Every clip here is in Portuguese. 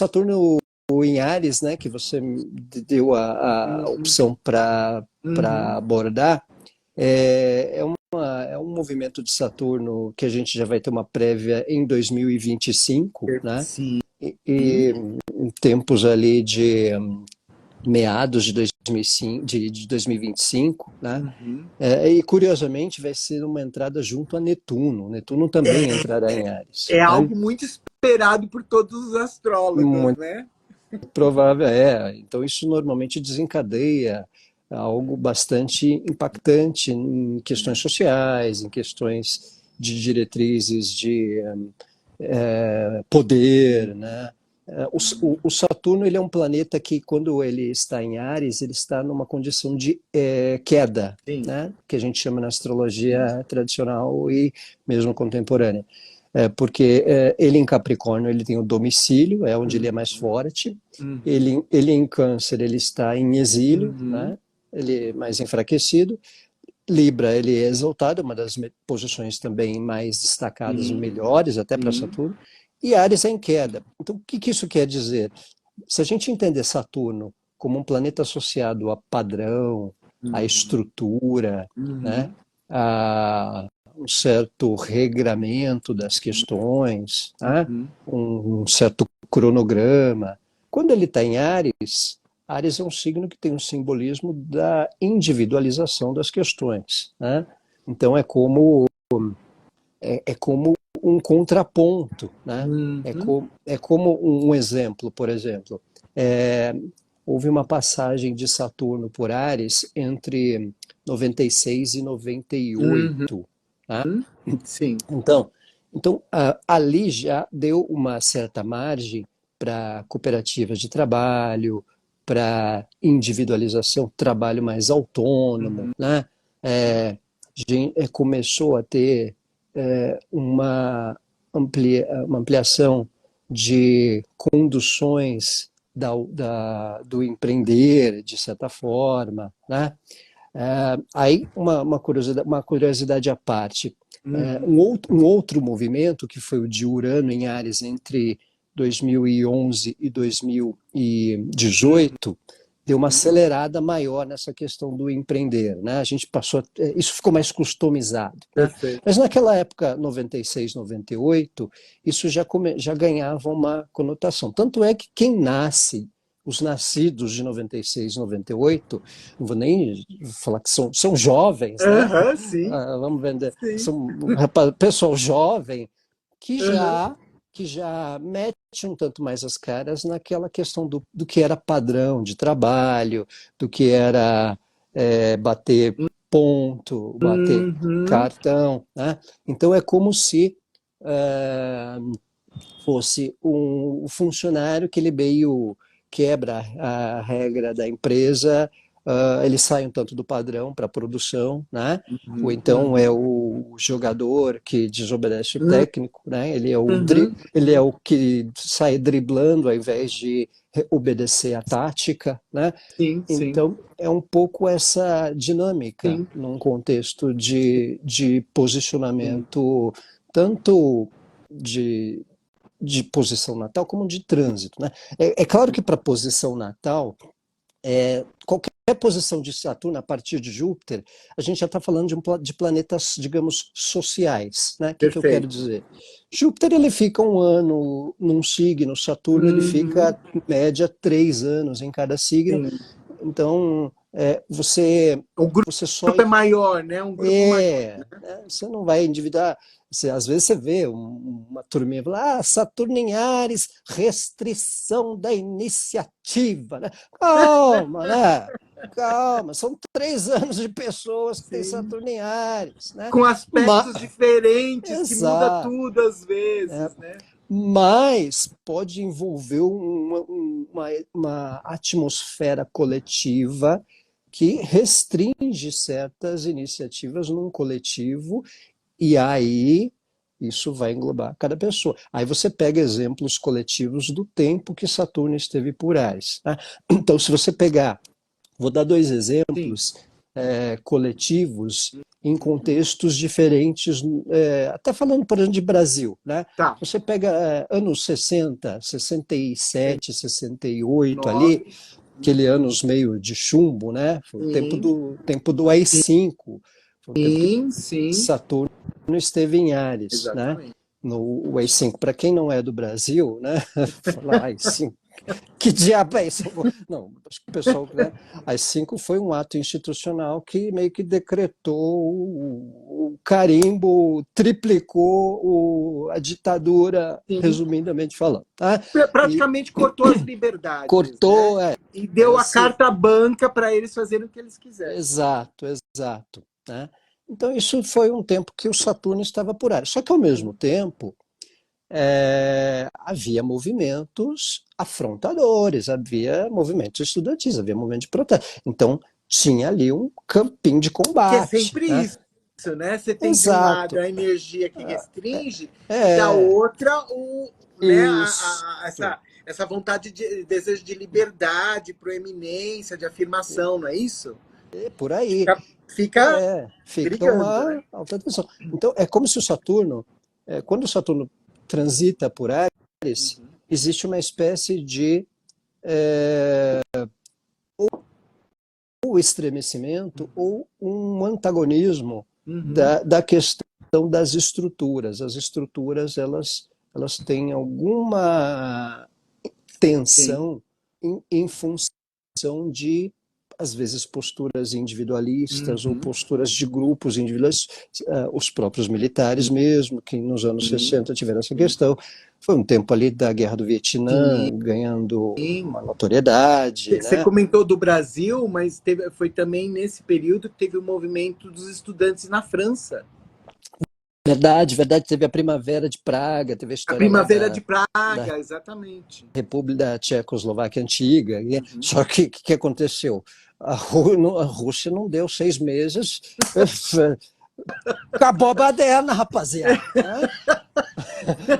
Saturno em Áries, né, que você me deu a Uhum, opção para uhum. abordar, é um movimento de Saturno que a gente já vai ter uma prévia em 2025, né? Sim. E em tempos ali de meados de 2005, de 2025, né? Uhum. E curiosamente vai ser uma entrada junto a Netuno. Netuno também entrará em Áries, É né? algo muito esperado por todos os astrólogos, Muito né? provável é. Então isso normalmente desencadeia algo bastante impactante em questões sociais, em questões de diretrizes de poder, né? O Saturno ele é um planeta que, quando ele está em Áries, ele está numa condição de queda, Sim. né? Que a gente chama na astrologia tradicional e mesmo contemporânea. Porque ele em Capricórnio ele tem o domicílio, é onde ele é mais forte. Uhum. Ele em Câncer ele está em exílio, Uhum. né? Ele é mais enfraquecido. Libra ele é exaltado, uma das posições também mais destacadas, Sim. melhores até para Sim. Saturno. E Áries é em queda. Então, o que isso quer dizer? Se a gente entender Saturno como um planeta associado a padrão, a Uhum. estrutura, né, Uhum. a um certo regramento das questões, né, Uhum. um certo cronograma, quando ele está em Áries, Áries é um signo que tem um simbolismo da individualização das questões, né? Então é como um contraponto, né? Uhum. É como um exemplo, por exemplo, é, houve uma passagem de Saturno por Áries entre 96 e Uhum. 98, né? Sim. Então, ali já deu uma certa margem para cooperativas de trabalho, para individualização, trabalho mais autônomo, Uhum. né? Começou a ter uma ampliação de conduções do empreender, de certa forma, né? Aí, uma curiosidade à parte. Uhum. Um outro movimento, que foi o de Urano em Áries entre 2011 e 2018, deu uma Uhum. acelerada maior nessa questão do empreender, né? A gente passou, isso ficou mais customizado, né? Perfeito. Mas naquela época, 96, 98, isso já ganhava uma conotação. Tanto é que os nascidos de 96, 98, não vou nem falar que são jovens, né? Aham, sim. Vamos vender, Sim. são pessoal jovem que Aham. já que já mete um tanto mais as caras naquela questão do que era padrão de trabalho, do que era bater ponto, bater Uhum. cartão, né? Então é como se é, fosse um funcionário que ele meio quebra a regra da empresa, ele sai um tanto do padrão para a produção, né? Ou Uhum. então é Uhum. o jogador que desobedece o Uhum. técnico, né? Uhum. Ele é o que sai driblando ao invés de obedecer a tática, né? Sim, sim, Então é um pouco essa dinâmica sim, num contexto de sim. posicionamento tanto de posição natal como de trânsito, né? É claro que para a posição natal, qualquer posição de Saturno a partir de Júpiter, a gente já está falando de planetas, digamos, sociais, né? O que eu quero Perfeito. dizer? Júpiter ele fica um ano num signo, Saturno ele Uhum. fica em média 3 anos em cada signo. Sim. Então O você só grupo é maior, né? Um grupo maior. né? Você não vai endividar. Às vezes você vê uma turminha falar, Saturno em Áries, restrição da iniciativa, né? Calma, né? Calma, são 3 anos de pessoas que têm Sim. Saturno em Áries, né? Com aspectos diferentes que muda Exato. tudo às Né? vezes, né? Mas pode envolver uma atmosfera coletiva que restringe certas iniciativas num coletivo, e aí isso vai englobar cada pessoa. Aí você pega exemplos coletivos do tempo que Saturno esteve por Ares. Tá? Então, se você pegar, vou dar dois Sim. exemplos coletivos em contextos diferentes, até falando, por exemplo, de Brasil, né? Tá. Você pega anos 60, 67, 68 Nossa. ali, aquele anos meio de chumbo, né? Foi o tempo do AI-5, foi o tempo que Sim. Saturno esteve em Áries, né? Exatamente. No AI-5, para quem não é do Brasil, né? Falar AI-5, que diabo é isso? Não, acho que o pessoal, né? AI-5 foi um ato institucional que meio que decretou o carimbo, triplicou a ditadura, Sim. resumidamente falando, tá? E Praticamente cortou as liberdades, né? cortou, E deu a se carta branca para eles fazerem o que eles quiserem. exato, exato, né? Então, isso foi um tempo que o Saturno estava por área. Só que, ao mesmo tempo, havia movimentos afrontadores, havia movimentos estudantis, havia movimento de protesto. Então, tinha ali um campinho de Que é combate, sempre né? isso, né? Você tem de um lado Exato. a energia que restringe e da É, outra né, isso. essa vontade de desejo de liberdade, proeminência, de afirmação, não é isso? É por aí. Fica Fica brigando, né? uma alta tensão. Então, é como se o Saturno, quando o Saturno transita por Áries, existe uma espécie de ou estremecimento ou um antagonismo da questão das estruturas. As estruturas, elas têm alguma Sim. tensão em função de, às vezes, posturas individualistas ou posturas de grupos individuais, os próprios militares mesmo, que nos anos 60 tiveram essa questão. Foi um tempo ali da Guerra do Vietnã, Sim. ganhando uma notoriedade, Você né? comentou do Brasil, mas foi também nesse período que teve o movimento dos estudantes na França. Verdade, verdade, teve a Primavera de Praga, teve a A história lá Primavera de da Praga, exatamente. República da Tchecoslováquia Antiga. Só que o que aconteceu? A Rússia não deu 6 meses, acabou a baderna, rapaziada.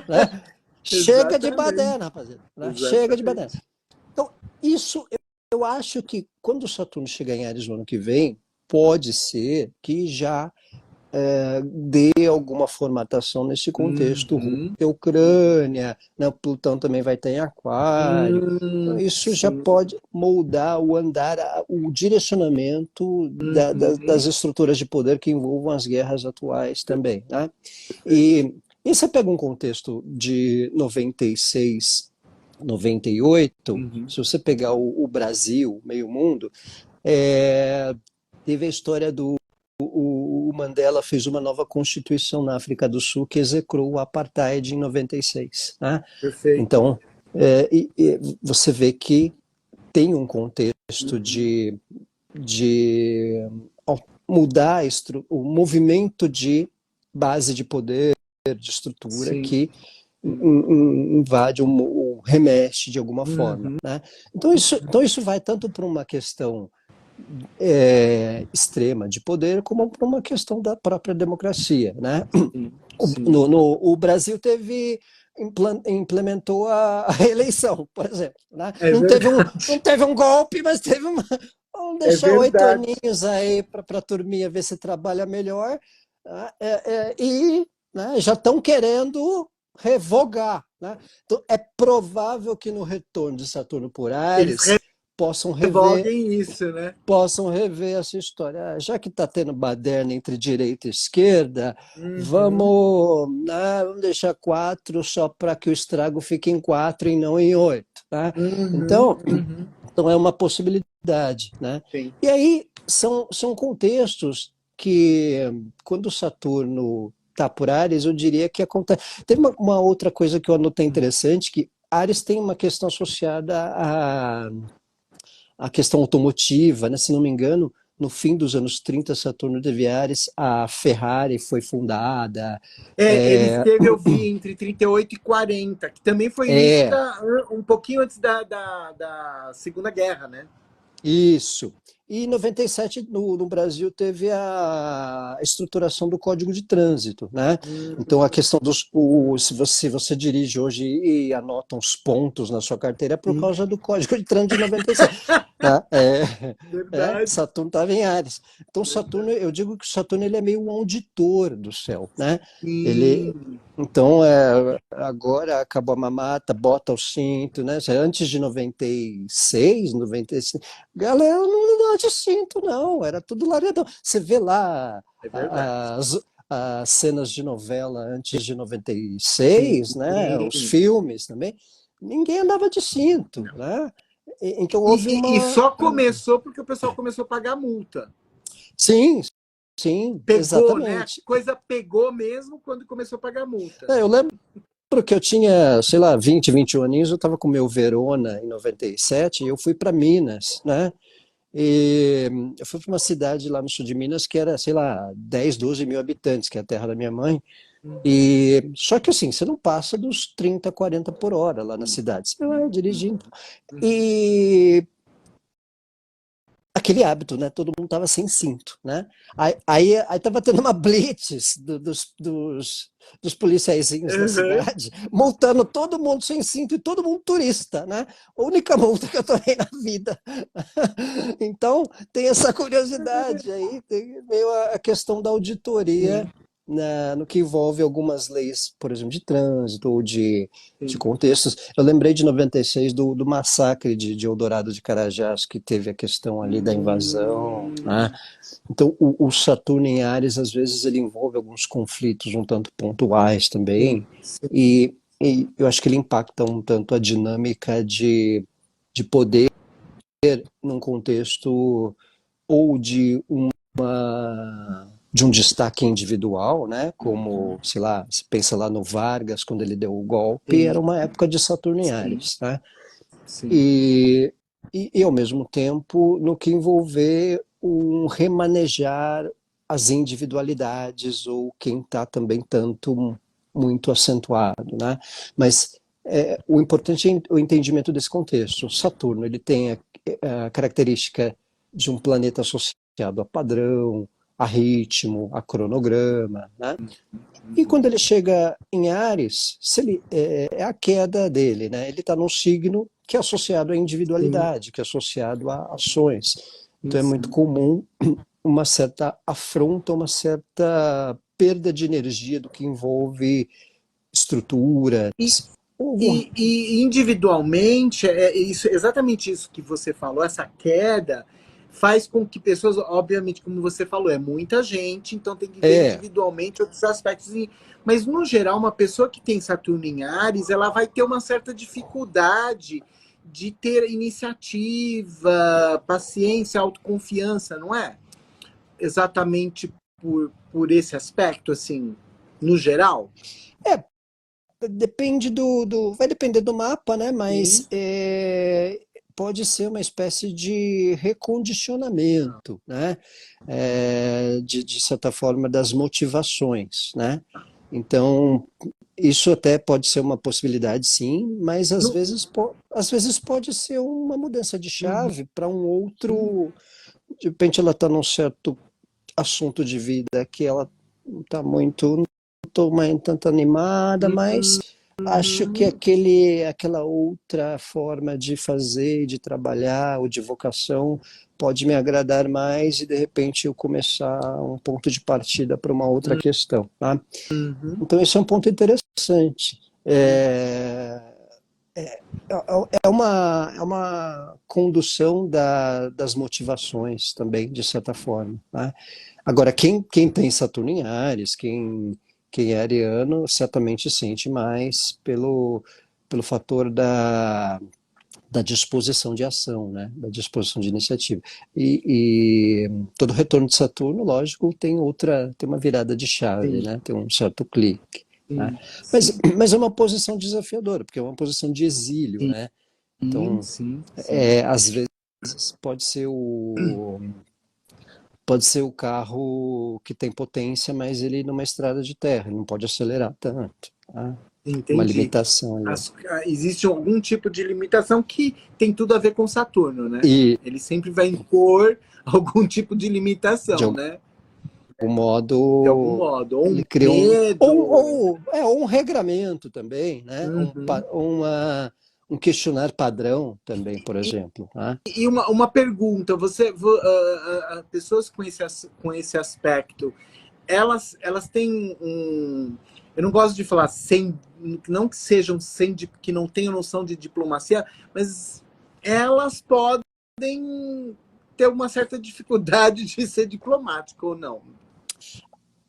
Né? Chega de Exatamente. baderna, rapaziada. Né? Chega de baderna. Exatamente. Então, isso, eu acho que quando o Saturno chegar em Ares no ano que vem, pode ser que já dê alguma formatação nesse contexto. Rússia-Ucrânia, né? Plutão também vai estar em Aquário. Então, isso já Sim. pode moldar o andar, o direcionamento das estruturas de poder que envolvam as guerras atuais também. Né? E você pega um contexto de 96, 98, se você pegar o Brasil, meio mundo, teve a história o Mandela fez uma nova constituição na África do Sul que execrou o apartheid em 96. Né? Perfeito. Então, você vê que tem um contexto de mudar o movimento de base de poder, de estrutura, Sim. que invade, remexe de alguma forma. Né? Então, isso vai tanto para uma questão extrema de poder, como por uma questão da própria democracia. Né? O Brasil implementou a eleição, por exemplo. Né? Não teve um golpe, mas teve uma. Vamos deixar 8 aninhos aí para a turminha ver se trabalha melhor. E né, já estão querendo revogar. Né? Então, é provável que no retorno de Saturno por Áries possam rever essa história. Já que está tendo baderna entre direita e esquerda, vamos deixar 4 só para que o estrago fique em 4 e não em 8. Tá? Então é uma possibilidade. Né? E aí são contextos que, quando o Saturno está por Áries, eu diria que acontece. Tem uma outra coisa que eu anotei interessante, que Áries tem uma questão associada a questão automotiva, né? Se não me engano, no fim dos anos 30, Saturno teve Áries, a Ferrari foi fundada. Ele esteve, eu vi, entre 38 e 40, que também foi início um pouquinho antes da Segunda Guerra, né? Isso. E em 97, no Brasil, teve a estruturação do Código de Trânsito. Né? Então, a questão se você dirige hoje e anota uns pontos na sua carteira, é por causa do Código de Trânsito de 97. Tá? Verdade. Saturno estava em Áries. Então, Saturno, eu digo que o Saturno ele é meio um auditor do céu, né? Ele, Sim. então, agora acabou a mamata, bota o cinto, né? Antes de 96, 95, galera não dá de cinto, não, era tudo laredão. Você vê lá É verdade. as cenas de novela antes de Sim. 96, né? Os filmes também, ninguém andava de cinto, Não. né? Então houve E uma. só começou porque o pessoal começou a pagar multa. Sim, sim, Pegou, né? A exatamente. coisa pegou mesmo quando começou a pagar multa. Eu lembro que eu tinha, sei lá, 20, 21 aninhos, eu estava com o meu Verona em 97 e eu fui para Minas, né? E eu fui para uma cidade lá no sul de Minas que era, sei lá, 10, 12 mil habitantes, que é a terra da minha mãe. E só que assim, você não passa dos 30, 40 por hora lá na cidade. Você vai dirigindo. E aquele hábito, né? Todo mundo tava sem cinto, né? Aí tava tendo uma blitz dos policiaizinhos da Uhum. cidade, multando todo mundo sem cinto e todo mundo turista, né? A única multa que eu tomei na vida. Então, tem essa curiosidade aí, tem meio a questão da auditoria Sim, no que envolve algumas leis, por exemplo, de trânsito ou de sim. contextos. Eu lembrei de 96 do massacre de Eldorado de Carajás, que teve a questão ali da invasão, né? Hum, Então, o Saturno em Áries, às vezes, ele envolve alguns conflitos um tanto pontuais sim, também, sim, e eu acho que ele impacta um tanto a dinâmica de poder num contexto ou de um destaque individual, né? Como, sei lá, se pensa lá no Vargas, quando ele deu o golpe, sim, era uma época de Saturno em sim, Áries, né? sim. E, e ao mesmo tempo, no que envolver um remanejar as individualidades ou quem está também tanto muito acentuado, né? Mas o importante é o entendimento desse contexto. O Saturno ele tem a característica de um planeta associado a padrão, a ritmo, a cronograma, né? E quando ele chega em Áries, se ele, é a queda dele, né? Ele está num signo que é associado à Sim, individualidade, que é associado a ações. sim, Então é muito sim. comum uma certa afronta, uma certa perda de energia do que envolve estruturas. E, Ou, e individualmente, isso, exatamente isso que você falou, essa queda faz com que pessoas, obviamente, como você falou, é muita gente, então tem que ver é, individualmente outros aspectos. Mas, no geral, uma pessoa que tem Saturno em Áries, ela vai ter uma certa dificuldade de ter iniciativa, paciência, autoconfiança, não é? Exatamente por esse aspecto, assim, no geral. é depende vai depender do mapa, né? Sim. Mas pode ser uma espécie de recondicionamento, né? De certa forma das motivações, né? Então isso até pode ser uma possibilidade, sim, mas Não, às vezes pode ser uma mudança de uhum, chave para um outro. De repente ela está num certo assunto de vida que ela não está muito, não estou mais tanto animada, mas acho que uhum, aquela outra forma de fazer, de trabalhar, ou de vocação, pode me agradar mais e de repente eu começar um ponto de partida para uma outra questão. Tá? uhum, Então, esse é um ponto interessante. É uma condução das motivações também, de certa forma. Né? Agora, quem tem Saturno em Áries, quem é ariano, certamente sente mais pelo fator da disposição de ação, né? Da disposição de iniciativa. E todo retorno de Saturno, lógico, tem uma virada de chave, sim, né? Tem um certo clique. Né? sim, Mas, sim, mas é uma posição desafiadora, porque é uma posição de exílio, sim, né? sim, Então, sim, sim. às vezes pode ser o carro que tem potência, mas ele numa estrada de terra, ele não pode acelerar tanto. Tá? Uma Entendi. limitação ali. Existe algum tipo de limitação que tem tudo a ver com Saturno, né? E, Ele sempre vai impor algum tipo de de limitação, algum né? De algum modo, modo. Ou um ele criou medo. ou um regramento também, né? Uhum, Uma, um questionário padrão também, por exemplo. Né? E uma pergunta, pessoas com esse aspecto, elas têm um. Eu não gosto de falar sem, não que sejam sem, que não tenham noção de diplomacia, mas elas podem ter uma certa dificuldade de ser diplomático ou não.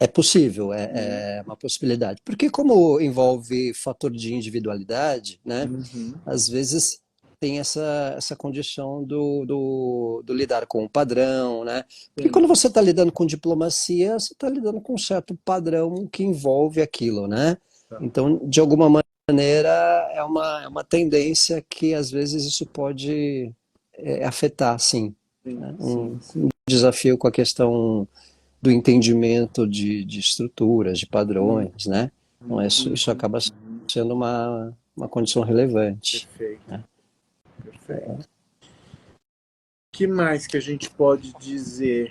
É possível, é uma possibilidade. Porque como envolve fator de individualidade, né, Uhum. às vezes tem essa condição do lidar com o padrão, né? Porque Sim. quando você está lidando com diplomacia, você está lidando com um certo padrão que envolve aquilo, né? Tá. Então, de alguma maneira, é uma tendência que às vezes isso pode afetar, sim, Sim, né? sim, Um sim. desafio com a questão do entendimento de estruturas, de Uhum, padrões, né? Então, isso uhum, acaba uhum. sendo uma condição relevante, Perfeito, né? perfeito. O que mais que a gente pode dizer?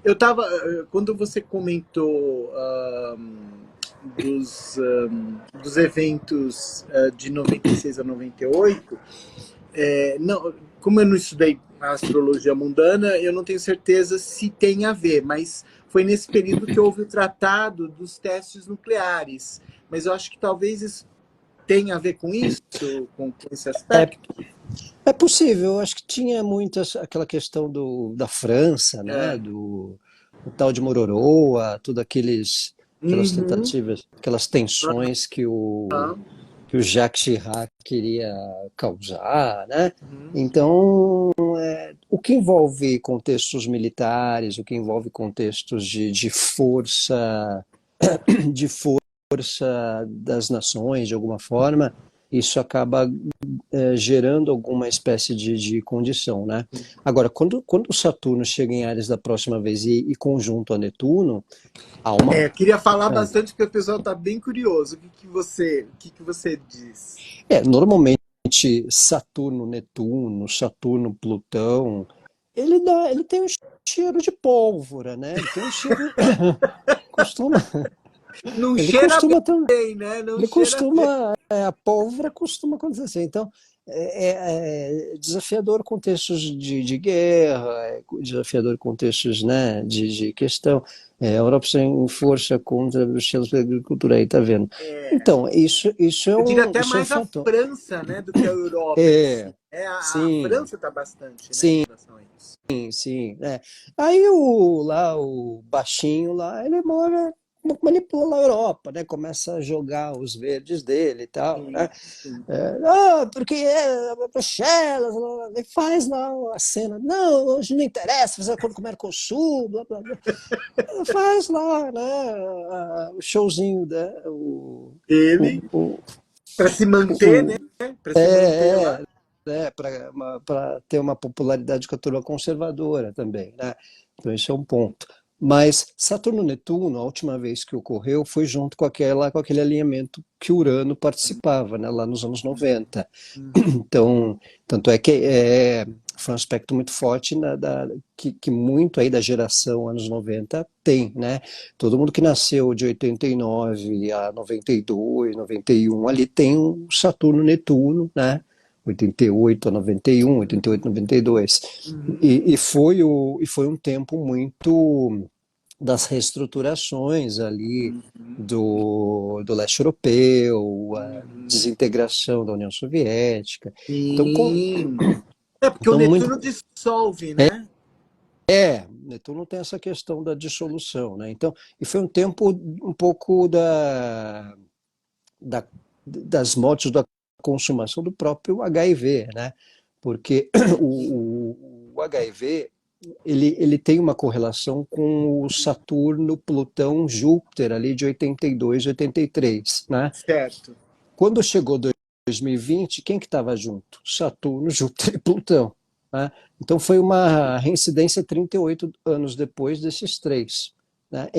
Eu estava, quando você comentou dos eventos de 96 a 98, não, como eu não estudei a astrologia mundana, eu não tenho certeza se tem a ver, mas foi nesse período que houve o tratado dos testes nucleares. Mas eu acho que talvez isso tenha a ver com isso, com esse É, aspecto. é possível, eu acho que tinha muito aquela questão da França, né? É. O tal de Mororoa, tudo aquelas Uhum. tentativas, aquelas tensões que o Jacques Chirac queria causar, né? Uhum. Então, o que envolve contextos militares, o que envolve contextos de força, de força das nações, de alguma forma, isso acaba gerando alguma espécie de condição, né? Agora, quando o Saturno chega em Áries da próxima vez e conjunto a Netuno, há uma. Queria falar bastante porque o pessoal está bem curioso. O que você diz? Normalmente Saturno, Netuno, Saturno, Plutão, ele tem um cheiro de pólvora, né? Ele tem um cheiro, costuma, Não ele cheira costuma ter, bem, né? Não ele cheira bem. costuma, a pólvora costuma acontecer. Então, é desafiador contextos de guerra, é desafiador contextos, né, de questão. A Europa sem força contra Bruxelas pela agricultura, aí tá vendo? É, Então, isso é eu diria um, até isso é um mais a fator. França, né, do que a Europa em si. É, A sim, França está bastante, né, em sim, relação a isso. sim. Aí o baixinho lá, ele manipula a Europa, né? Começa a jogar os verdes dele e tal, Sim, né? sim. Porque Bruxelas faz lá a cena. Não, hoje não interessa fazer acordo com o Mercosul, blá blá blá. Faz lá, né? O showzinho, né? Ele, O, o, para se manter, né? o, Para se manter é, lá. para ter uma popularidade com a turma conservadora também, né? Então, isso é um ponto. Mas Saturno-Netuno, a última vez que ocorreu, foi junto com aquele alinhamento que Urano participava, né, lá nos anos 90. Uhum. Então, tanto é que foi um aspecto muito forte que muito aí da geração anos 90 tem, né? Todo mundo que nasceu de 89 a 92, 91, ali tem um Saturno-Netuno, né? 88 a 91, 88 a 92. Uhum. E foi um tempo muito das reestruturações ali Uhum. do leste europeu, a Uhum. desintegração da União Soviética. Então, Sim. É porque o então muito, Netuno dissolve, né? Netuno tem essa questão da dissolução, né? Então, e foi um tempo um pouco da, das mortes da consumação do próprio HIV, né? Porque o HIV ele tem uma correlação com o Saturno, Plutão, Júpiter ali de 82, 83, né? Certo. Quando chegou 2020, quem que estava junto? Saturno, Júpiter e Plutão, né? Então foi uma reincidência 38 anos depois desses três, né?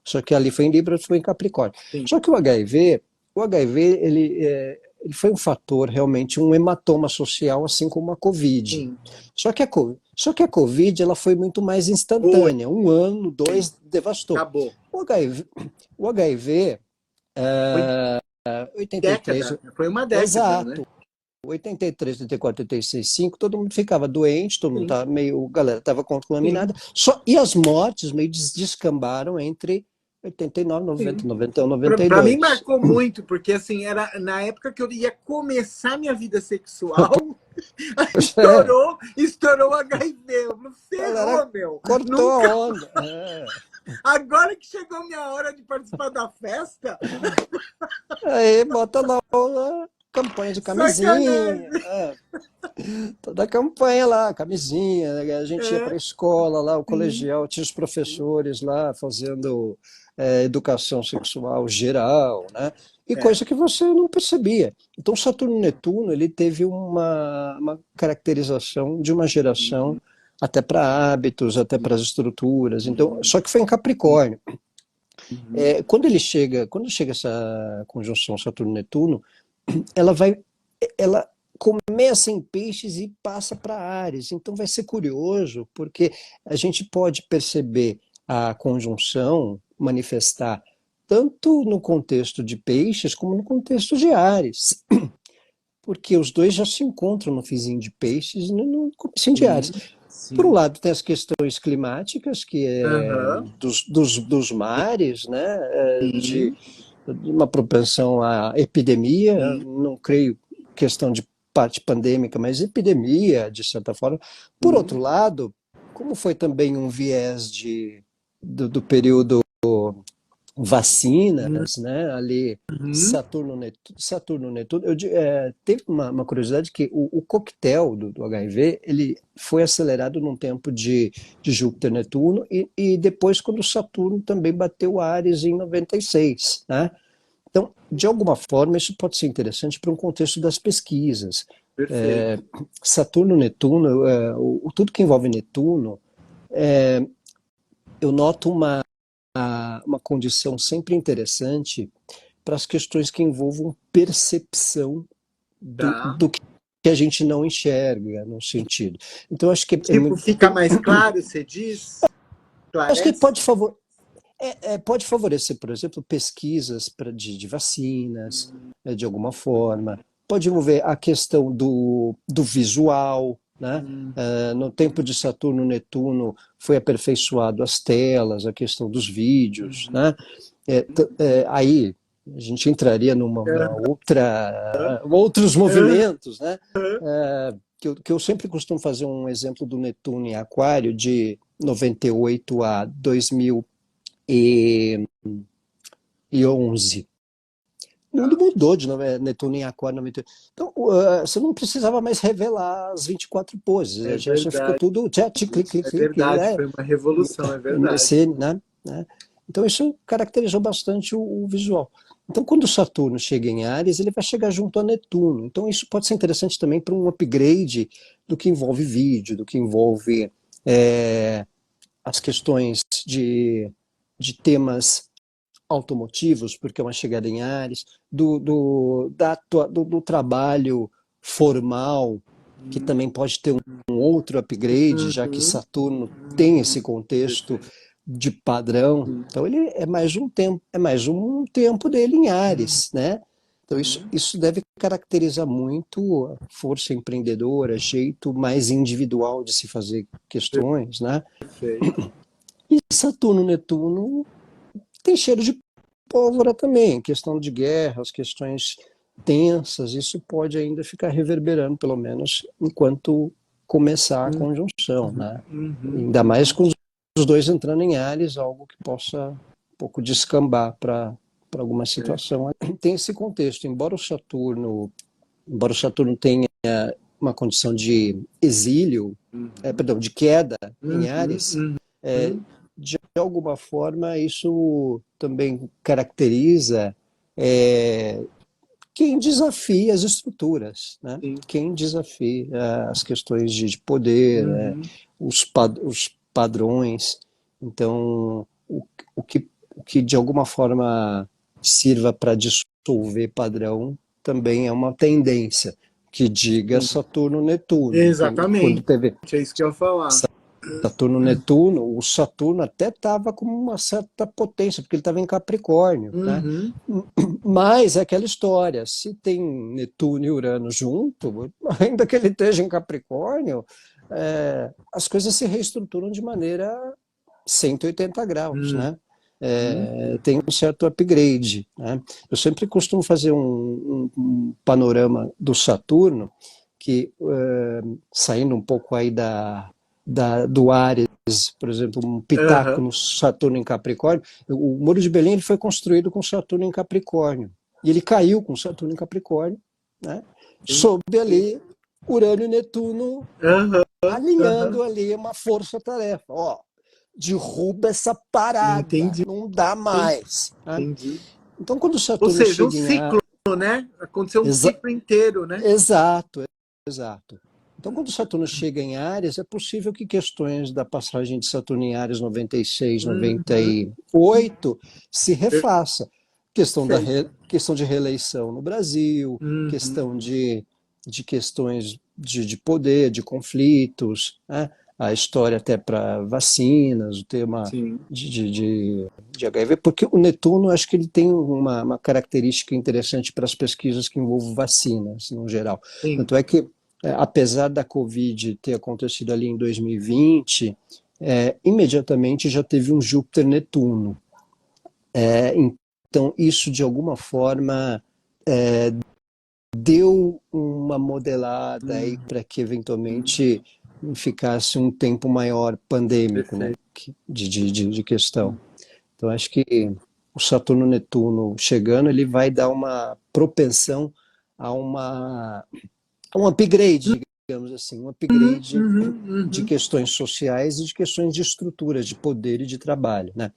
Só que ali foi em Libra, foi em Capricórnio. Sim, Só que o HIV ele foi um fator realmente um hematoma social, assim como a Covid. sim. Só que a Covid ela foi muito mais Foi. instantânea, um ano, dois, devastou. Acabou. O HIV, o HIV Foi 83, Década, foi uma década, né? exato, 83, 84, 86, 5, todo mundo ficava doente, todo mundo Sim. estava meio, a galera estava Sim, contaminada, e as mortes meio descambaram entre 89, 90, sim. 91, Para mim 92. marcou muito, porque assim, era na época que eu ia começar minha vida sexual, É, estourou o HIV. Eu falei, a galera ferrou, meu. cortou a Nunca. onda. É. Agora que chegou minha hora de participar da festa, Aí bota lá a campanha de camisinha, sacanagem. toda a campanha lá, camisinha, né? A gente ia para a É, escola lá, o sim, colegial, tinha os professores lá fazendo educação sexual geral, né? E é. coisa que você não percebia. Então, Saturno e Netuno, ele teve uma caracterização de uma geração até para hábitos, até para as estruturas. Então, só que foi em Capricórnio. Uhum. Quando chega essa conjunção Saturno-Netuno, ela começa em Peixes e passa para Áries. Então vai ser curioso, porque a gente pode perceber a conjunção manifestar tanto no contexto de Peixes como no contexto de Áries, porque os dois já se encontram no fizinho de Peixes e no comecinho de Sim, Áries. Por um sim. lado, tem as questões climáticas, que é Aham. dos mares, né, de Sim, uma propensão à epidemia, sim. não creio questão de parte pandêmica, mas epidemia, de certa forma. Por outro Sim. lado, como foi também um viés do período vacinas, né, ali Uhum. Saturno, Netuno, teve uma curiosidade que o coquetel do HIV, ele foi acelerado num tempo de Júpiter, Netuno, e depois quando Saturno também bateu Áries em 96, né? Então, de alguma forma, isso pode ser interessante para um contexto das pesquisas. É, Perfeito. Saturno, Netuno, tudo que envolve Netuno, eu noto uma condição sempre interessante para as questões que envolvam percepção Tá. do que a gente não enxerga, no sentido. Então, acho que Tipo, fica mais claro, você diz? acho que Clarece? pode favorecer, por exemplo, pesquisas de vacinas, de alguma forma. Pode envolver a questão do visual, né? Hum, No tempo de Saturno, Netuno, foi aperfeiçoado as telas, a questão dos vídeos, uhum. né? Aí a gente entraria numa outros movimentos, né? Que eu sempre costumo fazer um exemplo do Netuno em Aquário de 98 a 2011. O mundo Tá. mudou de Netuno em Aquário 98. Então, você não precisava mais revelar as 24 É poses, já ficou verdade. tudo, já, clique, clique, É clique, verdade. né? Foi uma revolução, é verdade. Nesse, né? Então, isso caracterizou bastante o visual. Então, quando o Saturno chega em Áries, ele vai chegar junto a Netuno. Então, isso pode ser interessante também para um upgrade do que envolve vídeo, do que envolve é, as questões de temas automotivos, porque é uma chegada em Ares, do trabalho formal, que também pode ter um outro upgrade, já que Uhum. Saturno tem esse contexto Perfeito. de padrão. Então ele é mais um tempo dele em Uhum. Ares, né? Então isso deve caracterizar muito a força empreendedora, jeito mais individual de se fazer questões, né? Perfeito. E Saturno, Netuno tem cheiro de pólvora também, questão de guerra, as questões tensas, isso pode ainda ficar reverberando, pelo menos enquanto começar a conjunção, Uhum. né? Uhum. Ainda mais com os dois entrando em Ares, algo que possa um pouco descambar para alguma É. situação. Tem esse contexto, embora o Saturno tenha uma condição de exílio, Uhum. perdão, de queda em Ares, Uhum. é, Uhum. de alguma forma isso também caracteriza é, quem desafia as estruturas, né? Sim. Quem desafia as questões de poder, Uhum. os padrões. Então, o que de alguma forma sirva para dissolver padrão também é uma tendência que diga Sim. Saturno-Netuno. Quando Exatamente. teve É isso que eu ia falar. Saturno-Netuno, o Saturno até estava com uma certa potência, porque ele estava em Capricórnio, né? Uhum. Mas é aquela história, se tem Netuno e Urano junto, ainda que ele esteja em Capricórnio, as coisas se reestruturam de maneira 180 graus, Uhum. né? Tem um certo upgrade, né? Eu sempre costumo fazer um panorama do Saturno, que saindo um pouco aí do Áries, por exemplo, um pitaco Aham. no Saturno em Capricórnio. O Muro de Berlim ele foi construído com Saturno em Capricórnio. E ele caiu com Saturno em Capricórnio, né? Sim, Sob sim. ali Urano e Netuno Aham. Aham. alinhando ali uma força-tarefa. Ó, derruba essa parada, Entendi, não dá mais, né? entendi. Então, quando o Ou Saturno seja, um chega em ciclo, Ar... né? Aconteceu um Exa... ciclo inteiro, né? Exato, exato. Então, quando Saturno chega em Áries, é possível que questões da passagem de Saturno em Áries 96, Uhum. 98 se refaça. Perfeito. Questão de reeleição no Brasil, Uhum. questão de questões de poder, de conflitos, né? A história até para vacinas, o tema Sim, de HIV, porque o Netuno, acho que ele tem uma característica interessante para as pesquisas que envolvem vacinas, no geral. sim. Tanto é que apesar da Covid ter acontecido ali em 2020, imediatamente já teve um Júpiter-Netuno. Então, isso de alguma forma deu uma modelada aí Uhum. para que eventualmente ficasse um tempo maior pandêmico, né, Perfeito. de questão. Então, acho que o Saturno-Netuno chegando, ele vai dar uma propensão a um upgrade, digamos assim, um upgrade Uhum. de Uhum. questões sociais e de questões de estrutura, de poder e de trabalho, né?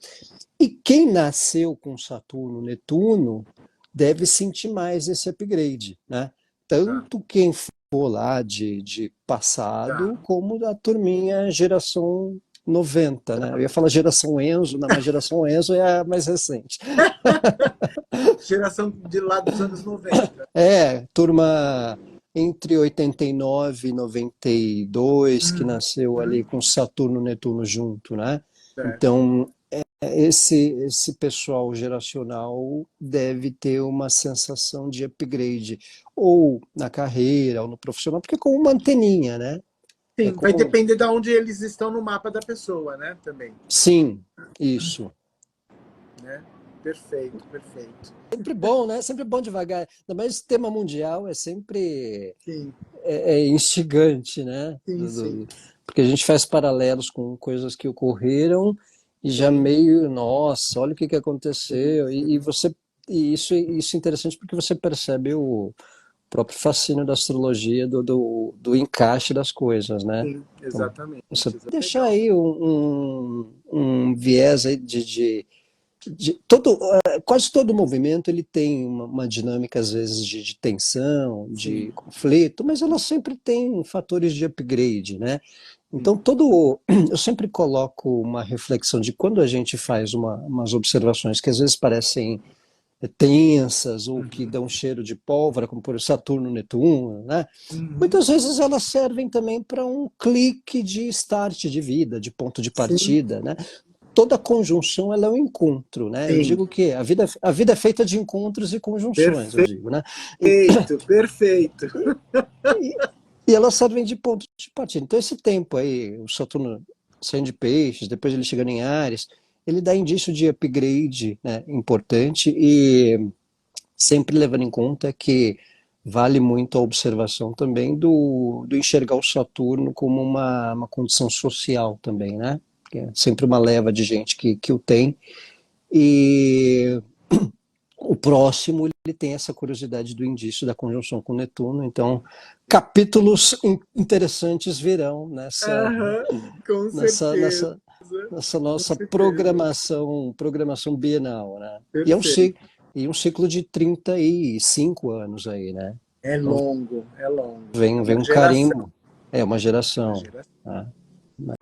E quem nasceu com Saturno, Netuno, deve sentir mais esse upgrade, né? Tá, Tanto quem for lá de tá. passado, como da turminha geração 90, né? Eu ia falar geração Enzo, não, mas geração Enzo é a mais recente. Geração de lá dos anos 90. Turma entre 89 e 92, que nasceu ali Uhum. com Saturno e Netuno junto, né? Certo. Então, esse pessoal geracional deve ter uma sensação de upgrade, ou na carreira, ou no profissional, porque é como uma anteninha, né? É Sim, vai como. depender de onde eles estão no mapa da pessoa, né? Também, Sim, isso. né? Perfeito, perfeito. Sempre bom, né? Sempre bom devagar. Ainda mais tema mundial é sempre Sim, instigante, né? sim, sim, Porque a gente faz paralelos com coisas que ocorreram e já sim, meio, nossa, olha o que sim, aconteceu. E sim, você isso é interessante porque você percebe o próprio fascínio da astrologia do encaixe das coisas, né? sim, Então, exatamente. você deixar Legal. aí um viés aí quase todo movimento ele tem uma dinâmica às vezes de tensão, de Sim, conflito, mas ela sempre tem fatores de upgrade, né? Então sim, eu sempre coloco uma reflexão de quando a gente faz umas observações que às vezes parecem tensas ou que uhum, dão cheiro de pólvora, como por exemplo Saturno, Netuno, né? uhum, Muitas vezes elas servem também para um clique de start de vida, de ponto de sim, partida, né? Toda conjunção ela é um encontro, né? Eu sim. digo que a vida é feita de encontros e conjunções, eu digo, né? E, Perfeito, perfeito. e, e elas servem de ponto de partida. Então esse tempo aí, o Saturno saindo de peixes, depois ele chegando em Áries, ele dá indício de upgrade, né, importante e sempre levando em conta que vale muito a observação também do enxergar o Saturno como uma condição social também, né? Que é sempre uma leva de gente que o tem. E o próximo ele tem essa curiosidade do indício da conjunção com Netuno, então capítulos interessantes virão Aham, com nessa, certeza, nessa, nessa com nossa certeza. programação bienal, né? Perfeito. E um ciclo de 35 anos aí, né? É Então longo, é longo. É vem uma um geração, carimbo, uma uma geração. geração. Né?